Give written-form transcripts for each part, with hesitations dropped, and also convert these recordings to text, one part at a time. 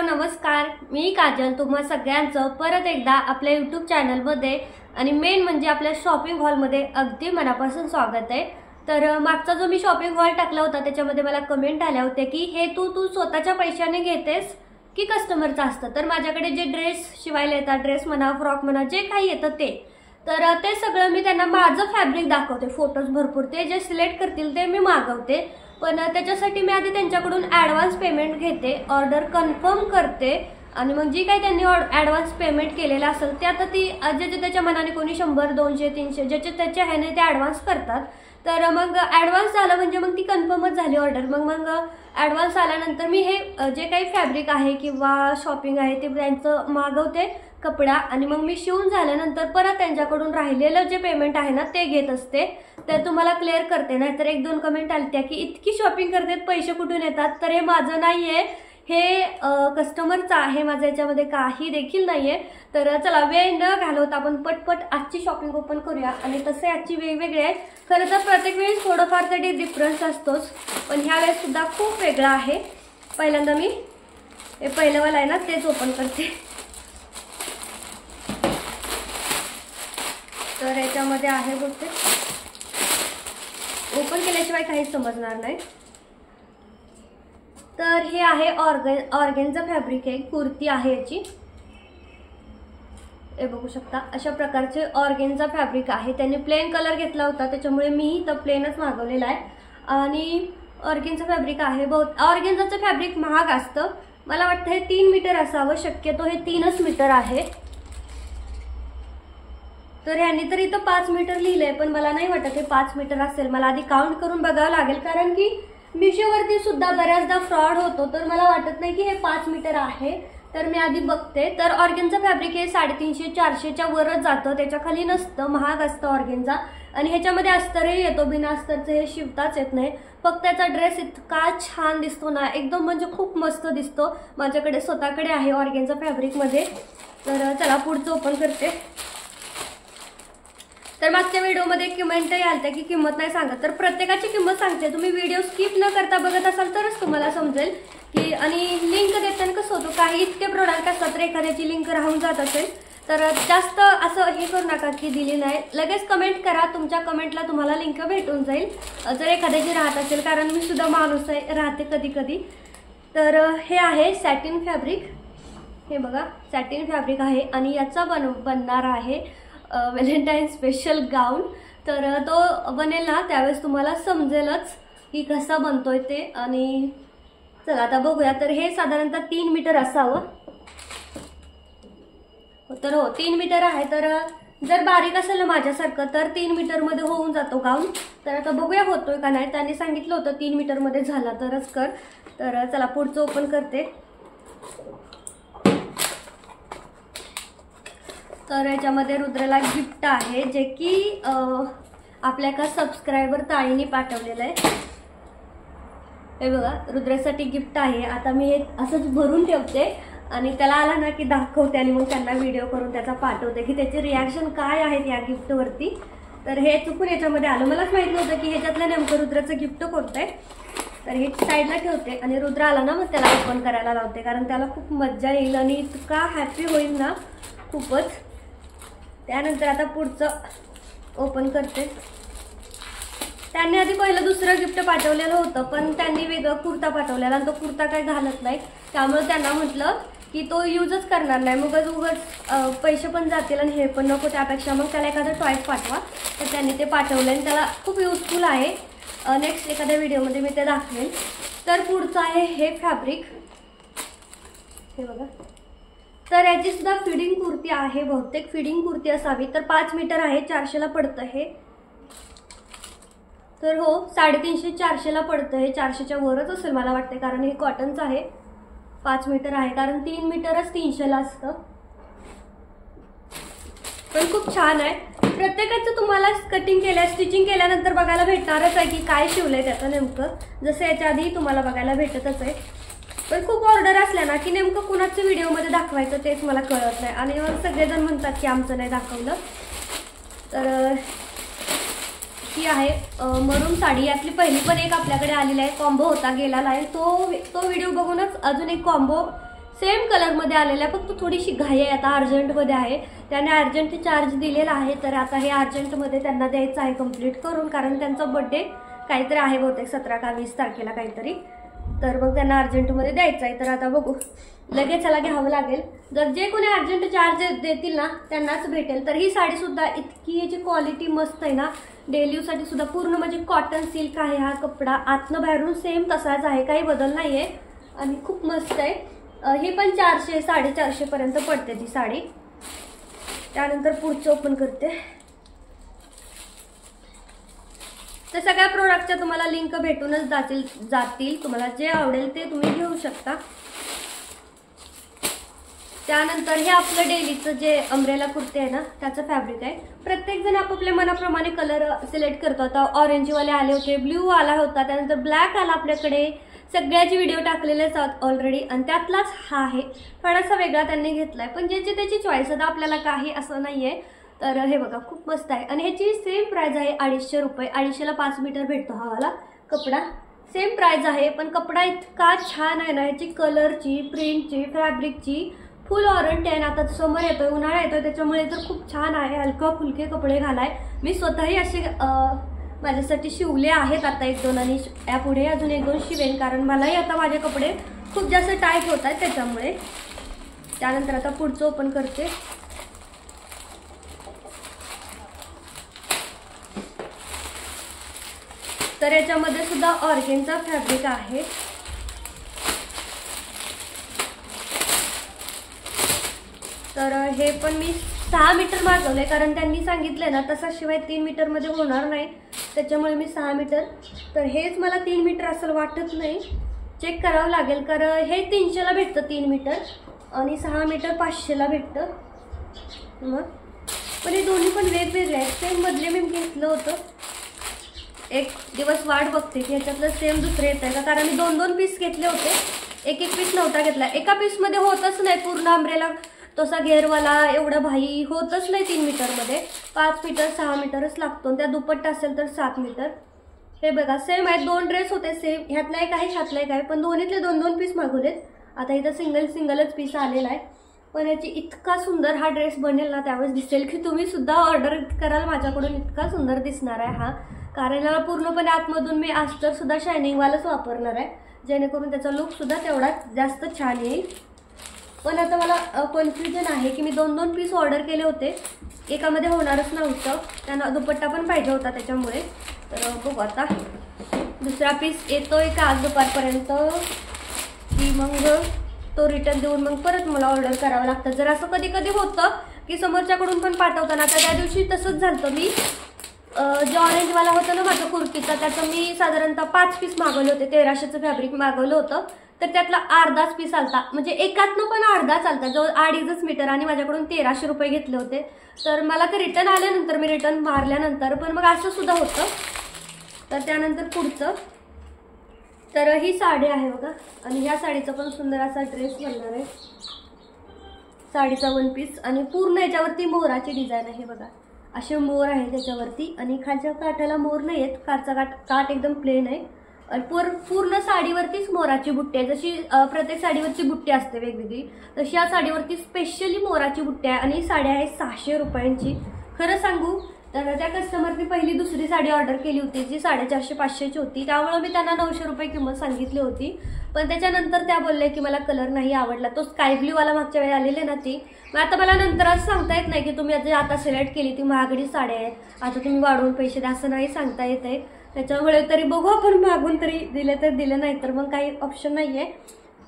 नमस्कार, मी काजल तुम्हा सगळ्यांचं परत एकदा आपल्या YouTube चॅनलमध्ये आणि मेन म्हणजे आपल्या शॉपिंग हॉलमध्ये अगदी मनापासून स्वागत आहे। तर मागचा जो मी शॉपिंग हॉल टाकला होता त्याच्यामध्ये मला कमेंट आल्या होत्या की हे तू स्वतःच्या पैशाने घेतेस की कस्टमरचं असतं। तर माझ्याकडे जे ड्रेस शिवायला येतात, ड्रेस म्हणा, फ्रॉक म्हणा, जे काही येतं ते सगळं मी त्यांना माझं फॅब्रिक दाखवते, फोटोज भरपूर, ते जे सिलेक्ट करतील ते मी मागवते। पण त्याच्यासाठी मी आधी त्यांच्याकडून ॲडव्हान्स पेमेंट घेते, ऑर्डर कन्फर्म करते आणि मग जी काही त्यांनी ॲडव्हान्स पेमेंट केलेलं असेल ते आता ती ज्याच्या त्याच्या मनाने कोणी 100, 200, 300 ज्याच्या त्याच्या ह्याने ते ॲडव्हान्स करतात। तर मग ॲडव्हान्स झालं म्हणजे मग ती कन्फर्मच झाली ऑर्डर। मग ॲडव्हान्स आल्यानंतर मी हे जे काही फॅब्रिक आहे किंवा शॉपिंग आहे ते त्यांचं मागवते कपडा आणि मग मी शिवून झाल्यानंतर परत त्यांच्याकडून राहिलेलं जे पेमेंट आहे ना ते घेत असते। तर तुम्हाला क्लिअर करते, नाहीतर 1-2 कमेंट आल्या की इतकी शॉपिंग करतात पैसे कुठून येतात, तर हे माझं नाहीये, हे कस्टमरचं आहे, माझ्या याच्यामध्ये काही देखील नाहीये। तर चला वेळ न घालवता आपण पटपट आजची शॉपिंग ओपन करूया। आणि तसे आजची वेगवेगळी आहे, खरं तर प्रत्येक वेळेस थोडंफार तरी डिफरन्स असतोच, पण ह्या वेळेस सुद्धा खूप वेगळा आहे। पहिल्यांदा मी हे पहिलंवाला आहे ना तेच ओपन करते। तर याच्यामध्ये आहे गोष्ट ओपन केल्याशिवाय काहीच समजणार नाही। तर हे आहे ऑर्गेन्झा फॅब्रिक आहे, कुर्ती आहे याची, हे बघू शकता अशा प्रकारचे ऑर्गेन्झा फॅब्रिक आहे। त्यांनी प्लेन कलर घेतला होता त्याच्यामुळे मी तर प्लेनच मागवलेला आहे। आणि ऑर्गेन्झा फॅब्रिक आहे, बहुत ऑर्गेन्झाचं फॅब्रिक महाग असतं, मला वाटतं हे 3 मीटर असावं, शक्यतो हे 3च मीटर आहे। तर ह्यांनी तर इथं 5 मीटर लिहिलंय, पण मला नाही वाटत हे 5 मीटर असेल, मला आधी काउंट करून बघावं लागेल, कारण की मिशोवरती सुद्धा बऱ्याचदा फ्रॉड होतो, तर मला वाटत नाही की हे 5 मीटर आहे, तर मी आधी बघते। तर ऑर्गेन्झा फॅब्रिक हे 350-400च्या वरच जातं, त्याच्या खाली नसतं, महाग असतं ऑर्गेन्झा। आणि ह्याच्यामध्ये अस्तरही येतो, बिना अस्तरचं हे शिवताच येत नाही। फक्त त्याचा ड्रेस इतका छान दिसतो ना, एकदम म्हणजे खूप मस्त दिसतो, माझ्याकडे स्वतःकडे आहे ऑर्गेन्झा फॅब्रिकमध्ये। तर चला पुढचं ओपन करते। तर मागच्या व्हिडिओमध्ये कमेंटही आलत्या की किंमत नाही सांगत, तर प्रत्येकाची किंमत सांगते, तुम्ही व्हिडिओ स्किप न करता बघत असाल तरच तुम्हाला समजेल की। आणि लिंक देताना कसं होतं, काही इतके प्रोडक्ट असतात तर एखाद्याची लिंक राहून जात असेल, तर जास्त असं हे करू नका की दिली नाही, लगेच कमेंट करा, तुमच्या कमेंटला तुम्हाला लिंक भेटून जाईल जर एखाद्याची राहत असेल, कारण मी सुद्धा माणूस आहे, राहते कधी कधी। तर हे आहे सॅटिन फॅब्रिक, हे बघा सॅटिन फॅब्रिक आहे आणि याचा बनणार आहे व्हॅलेंटाईन स्पेशल गाऊन। तर तो बनेल ना त्यावेळेस तुम्हाला समजेलच की कसा बनतोय ते। आणि चला आता बघूया, तर हे साधारणतः 3 मीटर असावं, तर हो 3 मीटर आहे। तर जर बारीक असेल ना माझ्यासारखं तर 3 मीटरमध्ये होऊन जातो गाऊन। तर आता बघूया होतोय का नाही, त्यांनी सांगितलं होतं 3 मीटरमध्ये झाला तरच कर। तर चला पुढचं ओपन करते। तर याच्यामध्ये रुद्रला गिफ्ट आहे, जे की आपल्या एका सबस्क्रायबर ताईने पाठवलेलं आहे, हे बघा रुद्रसाठी गिफ्ट आहे। आता मी हे असंच भरून ठेवते आणि त्याला आला ना की दाखवते आणि मग त्यांना व्हिडिओ करून त्याचा पाठवते की त्याचे रिॲक्शन काय आहेत या गिफ्टवरती। तर हे चुकून याच्यामध्ये आलं, मलाच माहित नव्हतं की ह्याच्यातलं नेमकं रुद्रचं गिफ्ट कोणतं आहे। तर हे साईडला ठेवते आणि रुद्र आला ना मग त्याला ओपन करायला लावते, कारण त्याला खूप मज्जा येईल आणि इतका हॅपी होईल ना खूपच। त्यानंतर आता पुढचं ओपन करते। त्यांनी आधी पहिलं दुसरं गिफ्ट पाठवलेलं होतं, पण त्यांनी वेगळं कुर्ता पाठवलेला आणि तो कुर्ता काही घालत नाही, त्यामुळे त्यांना म्हटलं की तो यूजच करणार नाही, मग उगाच पैसे पण जातील आणि हे पण नको, त्यापेक्षा मग त्याला एखादं टॉयस पाठवा। तर त्यांनी ते पाठवलं आणि त्याला खूप युजफुल आहे, नेक्स्ट एखाद्या व्हिडिओमध्ये मी ते दाखवेन। तर पुढचं आहे हे फॅब्रिक, हे बघा, तर याची सुद्धा फिडिंग कुर्ती आहे, बहुतेक फिडिंग कुर्ती असावी। तर 5 मीटर आहे, 400ला पडतं हे। तर हो 350-400ला पडतं हे, 400च्या वरच असेल मला वाटते, कारण हे कॉटनचं आहे। 5 मीटर आहे, कारण 3 मीटरच 300ला असतं, पण खूप छान आहे। प्रत्येकाचं तुम्हाला कटिंग स्टिचिंग केल्यानंतर बघायला भेटणारच आहे की काय शिवलंय त्याचं नेमकं, जसं याच्या आधी तुम्हाला बघायला भेटतच आहे। पण खूप ऑर्डर असल्या ना की नेमकं कुणाचं व्हिडिओमध्ये दाखवायचं तेच मला कळत नाही, आणि मग सगळेजण म्हणतात की आमचं नाही दाखवलं। तर ही आहे मरून साडी, यातली पहिली पण एक आपल्याकडे आलेली आहे, कॉम्बो होता गेलेला आहे, तो व्हिडिओ बघूनच अजून एक कॉम्बो सेम कलरमध्ये आलेला आहे, फक्त थोडीशी घाई आहे, आता अर्जंटमध्ये आहे, त्याने अर्जंट चार्ज दिलेला आहे. तर आता हे अर्जंटमध्ये त्यांना द्यायचं आहे कंप्लीट करून, कारण त्यांचा बड्डे काहीतरी आहे बहुतेक 17 का 20 तारखेला काहीतरी. तर मग त्यांना अर्जंटमध्ये द्यायचं आहे. तर आता बघू, लगेच याला घ्यावं लागेल. जर जे कोणी अर्जंट चार्ज देतील ना त्यांनाच भेटेल. तर ही साडीसुद्धा इतकी याची क्वालिटी मस्त आहे ना, डेली यूजसाठी सुद्धा. पूर्ण म्हणजे कॉटन सिल्क आहे हा कपडा, आतनं बाहेरून सेम तसाच आहे, काही बदल नाही आहे आणि खूप मस्त आहे. ही पण 400 450 पर्यंत पडते ती साडी. त्यानंतर पुढचं ओपन करते. तर सगळ्या प्रोडक्टच्या तुम्हाला लिंक भेटूनच जातील. तुम्हाला जे आवडेल ते तुम्ही घेऊ शकता. त्यानंतर हे आपलं डेलीचं जे अम्ब्रेला कुर्ती आहे ना त्याचं फॅब्रिक आहे. प्रत्येक जण आपापल्या मनाप्रमाणे कलर सिलेक्ट करतो. आता ऑरेंजवाले आले होते, ब्ल्यू आला होता, त्यानंतर ब्लॅक आला आपल्याकडे. सगळ्याचे व्हिडिओ टाकलेलेच आहेत ऑलरेडी आणि त्यातलाच हा आहे. थोडासा वेगळा त्यांनी घेतलाय, पण ज्याची त्याची चॉईस. आता आपल्याला काही असं नाहीये. तर हे बघा खूप मस्त आहे आणि ह्याची सेम प्राइस आहे 250 रुपये. 250ला 5 मीटर भेटतो हा वाला कपडा. सेम प्राइस आहे, पण कपडा इतका छान आहे ना, ह्याची कलरची, प्रिंटची, फॅब्रिकची फुल वॉरंटी आहे. आता समर येतोय, उन्हाळा येतोय, त्याच्यामुळे तर खूप छान आहे. हलका फुलके कपडे घालाय. मी स्वतःही असे माझ्यासाठी शिवले आहेत आता 1-2 आणि यापुढे अजून 1-2 शिवेन, कारण मलाही आता माझे कपडे खूप जास्त टाईट होत आहेत त्याच्यामुळे. त्यानंतर आता पुढचं ओपन करते. तर याच्यामध्ये सुद्धा ऑर्गेनचा फॅब्रिक आहे. तर हे पण मी 6 मीटर मागवले, कारण त्यांनी सांगितले ना तसा शिवाय 3 मीटरमध्ये होणार नाही, त्याच्यामुळे मी 6 मीटर. तर हेच मला 3 मीटर असं वाटत नाही, चेक करावं लागेल, कारण हे 300ला भेटतं 3 मीटर आणि 6 मीटर 500ला भेटतं. मग पण हे दोन्ही पण वेगवेगळे आहेत. सेम बदले मी घेतलं होतं, एक दिवस वाट बघते की ह्याच्यातलं सेम दुसरे येत आहे का, कारण मी 2-2 पीस घेतले होते, एक पीस नव्हता घेतला. एका पीसमध्ये होतच नाही पूर्ण अम्ब्रेला तसा घेरवाला एवढा भाई होतच नाही 3 मीटरमध्ये. 5 मीटर 6 मीटरच लागतो. त्या दुपट्टा असेल तर 7 मीटर. हे बघा सेम आहे, 2 ड्रेस होते सेम, ह्यातला एक आहे ह्यातला एक आहे, पण दोन्हीतले 2-2 पीस मागवलेत. आता इथं सिंगलच पीस आलेला आहे. पण याची इतका सुंदर हा ड्रेस बनेल ना त्यावेळेस दिसेल की तुम्ही सुद्धा ऑर्डर कराल माझ्याकडून. इतका सुंदर दिसणार आहे हा, कारण याला पूर्णपणे आतमधून मी अस्तर सुद्धा शायनिंगवालाच वापरणार आहे, जेणेकरून त्याचा लुक सुद्धा तेवढाच जास्त छान येईल. पण आता मला कन्फ्युजन आहे की मी 2-2 पीस ऑर्डर केले होते, एकामध्ये होणारच नव्हतं, त्यांना दुपट्टा पण पाहिजे होता त्याच्यामुळे. तर बघू आता दुसरा पीस येतोय का आज दुपारपर्यंत, की मग तो रिटर्न देऊन मग परत मला ऑर्डर करावं लागतं. जर असं कधी कधी होतं की समोरच्याकडून पण पाठवताना, तर त्या दिवशी तसंच झालं. मी जे ऑरेंजवाला होतं ना माझं कुर्तीचा, त्याचं मी साधारणतः 5 पीस मागवले होते. 1300चं फॅब्रिक मागवलं होतं, तर त्यातला अर्धाच पीस आलता, म्हणजे एकातनं पण अर्धा चालता, जवळ 2.5 मीटर, आणि माझ्याकडून 1300 रुपये घेतले होते. तर मला ते रिटर्न आल्यानंतर, मी रिटर्न मारल्यानंतर पण मग असं सुद्धा होतं. तर त्यानंतर पुढचं, तर ही साडी आहे बघा, आणि ह्या साडीचा पण सुंदर असा ड्रेस बनणार आहे. साडीचा 1 पीस आणि पूर्ण याच्यावरती मोराची डिझाईन आहे बघा, असे मोर आहे त्याच्यावरती, आणि खालच्या काठाला मोर नाही आहेत, खालचा काठ एकदम प्लेन आहे. पूर्ण साडीवरतीच मोराची बुट्टी आहे. जशी प्रत्येक साडीवरची बुट्टी असते वेगवेगळी, तशी या साडीवरती स्पेशली मोराची बुट्टी आहे. आणि साडी आहे 600 रुपयांची. खरं सांगू तर त्या कस्टमरने पहिली दुसरी साडी ऑर्डर केली होती जी 450-500ची होती, त्यामुळे मी त्यांना 900 रुपये किंमत सांगितली होती. पण त्याच्यानंतर त्या बोलल्या की मला कलर नाही आवडला, तो स्काय ब्ल्यूवाला मागच्या वेळी आलेले ना ती. मग आता मला नंतर असं सांगता येत नाही की तुम्ही आता सिलेक्ट केली ती महागडी साडी आहे, आता तुम्ही वाढवून पैसे द्या, असं नाही सांगता येत आहे. त्याच्यामुळे तरी बघू आपण मागून तरी दिले तर दिले, नाही तर मग काही ऑप्शन नाही आहे.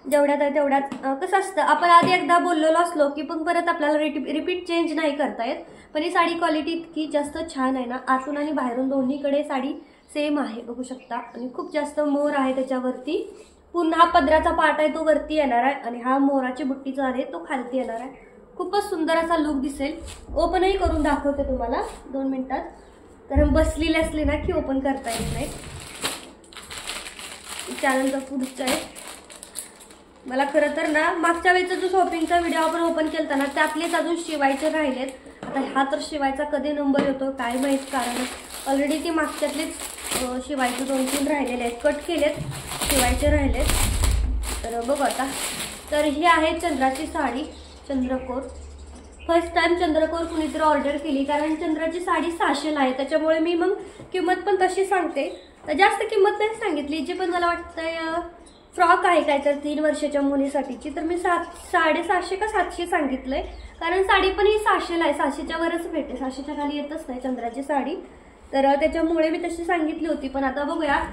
जेवढ्यात आहे तेवढ्यात. कसं असतं, आपण आधी एकदा बोललेलो असलो की पण परत आपल्याला रिपीट चेंज नाही करता येत. पण ही साडी क्वालिटी इतकी जास्त छान आहे ना, आतून आणि बाहेरून दोन्हीकडे साडी सेम आहे, बघू शकता. आणि खूप जास्त मोर आहे त्याच्यावरती. पूर्ण हा पदराचा पार्ट आहे तो वरती येणार आहे, आणि हा मोराची बुट्टीचा आहे तो खालती येणार आहे. खूपच सुंदर असा लुक दिसेल. ओपनही करून दाखवते तुम्हाला 2 मिनिटात, तर बसलेली असली ना की ओपन करता येत नाही. त्यानंतर पुढचं आहे, मला खरं तर ना मागच्या वेळेचा जो शॉपिंगचा व्हिडिओ आपण ओपन केला ना त्यातलेच अजून शिवायचे राहिलेत. आता हा तर शिवायचा कधी नंबर येतो काय माहीत, कारण ऑलरेडी ती मागच्यातलेच शिवायचे 2-3 राहिलेले आहेत, कट केलेत, शिवायचे राहिलेत. तर बघू आता तर ही आहे चंद्राची साडी, चंद्रकोर. फर्स्ट टाइम चंद्रकोर कुणीतरी ऑर्डर केली, कारण चंद्राची साडी 600ला आहे, त्याच्यामुळे मी मग किंमत पण तशी सांगते. तर जास्त किंमत नाही सांगितली. जी पण मला वाटतंय फ्रॉक आहे काय तर 3 वर्षाच्या मुलीसाठीची, तर मी 750 का 700 सांगितलंय. कारण साडी पण ही 600ला आहे, 600च्या वरच भेटते, 600च्या खाली येतच नाही चंद्राची साडी. तर त्याच्यामुळे मी तशी सांगितली होती. पण आता बघूया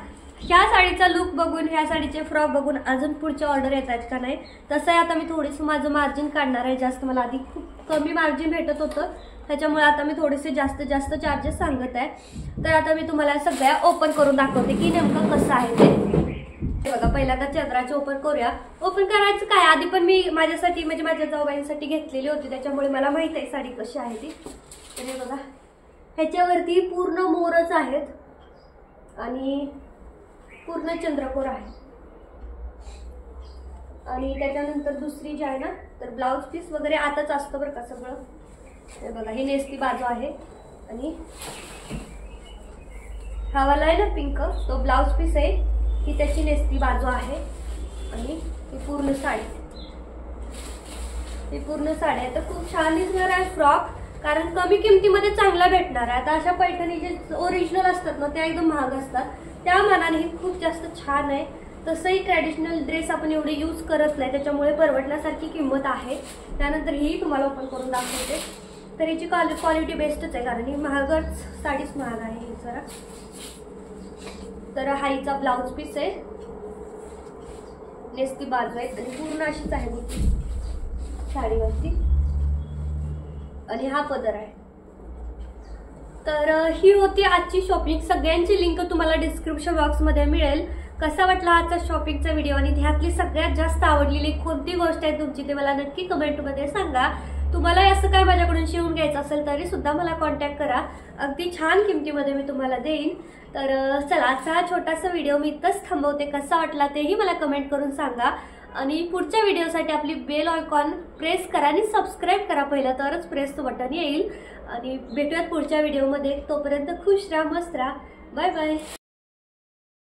ह्या साडीचा लुक बघून, ह्या साडीचे फ्रॉक बघून अजून पुढचे ऑर्डर येत आहेत का नाही. तसं आहे आता मी थोडीसं माझं मार्जिन काढणार आहे जास्त. मला आधी खूप कमी मार्जिन भेटत होतं, त्याच्यामुळे आता मी थोडेसे जास्त चार्जेस सांगत आहे. तर आता मी तुम्हाला सगळ्या ओपन करून दाखवते की नेमकं कसं आहे ते. बघा पहिल्यांदा चंद्राचे ओपन करूया. ओपन करायचं काय, आधी पण मी माझ्यासाठी म्हणजे माझ्या जाऊबाईंसाठी घेतलेली होती, त्याच्यामुळे मला माहित आहे साडी कशी आहे ती. तर बघा ह्याच्यावरती पूर्ण मोरच आहेत आणि पूर्ण चंद्रकोर आहे. आणि त्याच्यानंतर दुसरी जी आहे ना, तर ब्लाउज पीस वगैरे आताच असतं बरं का सगळं. हे बघा ही नेसती बाजू आहे आणि हा वाला आहे ना पिंक, तो ब्लाउज पीस आहे, ही त्याची नेसती बाजू आहे. आणि ही पूर्ण साडी, ही पूर्ण साडी आहे. तर खूप छान दिसणार आहे फ्रॉक, कारण कमी किमतीमध्ये चांगला भेटणार आहे. आता अशा पैठणी जे ओरिजिनल असतात ना त्या एकदम महाग असतात, त्या मानाने ही खूप जास्त छान आहे. तसंही ट्रॅडिशनल ड्रेस आपण एवढे यूज करत नाही, त्याच्यामुळे परवडण्यासारखी किंमत आहे. त्यानंतर ही तुम्हाला ओपन करून दाखवते. तर हिची क्वालिटी बेस्टच आहे, कारण ही महागच साडीच महाग आहे ही जरा. तर हा हिचा ब्लाउज पीस आहे, नेसती बाजू आहे आणि पूर्ण अशीच आहे साडीवरती. आणि हा पदर आहे. तर ही होती आजची शॉपिंग. सगळ्यांची लिंक तुम्हाला डिस्क्रिप्शन बॉक्समध्ये मिळेल. कसा वाटला आजचा शॉपिंगचा व्हिडिओ आणि त्यातली सगळ्यात जास्त आवडलेली कोणती गोष्ट आहे तुमची ते मला नक्की कमेंटमध्ये सांगा. तुम्हाला असं काय माझ्याकडून शिवून घ्यायचं असेल तरी सुद्धा मला कॉन्टॅक्ट करा, अगदी छान किमतीमध्ये मी तुम्हाला देईन. तर चला आजचा हा छोटासा व्हिडिओ मी इथंच थांबवते. कसा वाटला तेही मला कमेंट करून सांगा. आणि पुढच्या व्हिडिओसाठी आपली बेल आयकॉन प्रेस करा आणि सबस्क्राईब करा पहिलं, तरच प्रेसचं बटन येईल. आणि भेटूयात पुढच्या व्हिडिओमध्ये. तोपर्यंत खुश राहा, मस्त राहा. Bye bye.